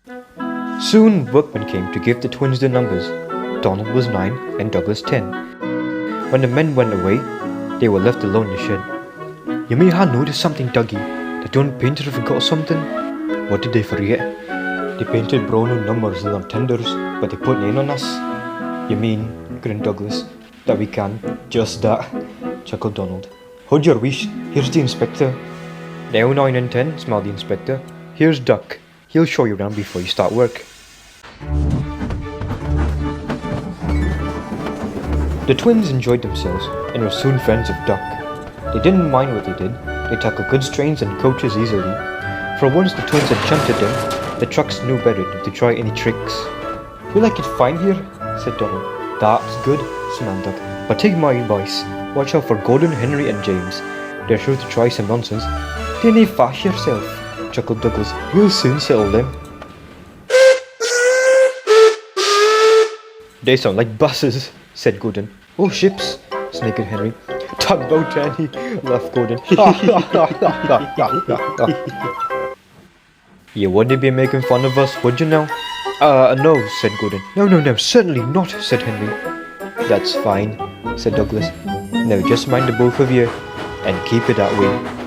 Soon workmen came to give the twins their numbers. Donald was 9 and Douglas 10. When the men went away, they were left alone in the shed. You may have noticed something, Dougie. The twin painter forgot something. What did they forget? They painted brown on numbers and on tenders, but they put 9 on us. You mean, grinned Douglas, that we can? Just that, chuckled Donald. Hold your wish, here's the inspector. Now 9 and 10, smiled the inspector. Here's Duck. He'll show you around before you start work. The twins enjoyed themselves and were soon friends of Duck. They didn't mind what they did. They tackled goods trains and coaches easily. For once the twins had shunted them, the trucks knew better than to try any tricks. "We like it fine here," said Donald. "That's good," smiled Duck. "But take my advice. Watch out for Gordon, Henry and James. They're sure to try some nonsense." "Then you fash yourself," chuckled Douglas. "We'll soon settle them." "They sound like buses," said Gordon. "Oh, ships," snickered Henry. "Tugboat, Annie," laughed Gordon. "You wouldn't be making fun of us, would you now?" No," said Gordon. No, certainly not," said Henry. "That's fine," said Douglas. "Now just mind the both of you, and keep it that way."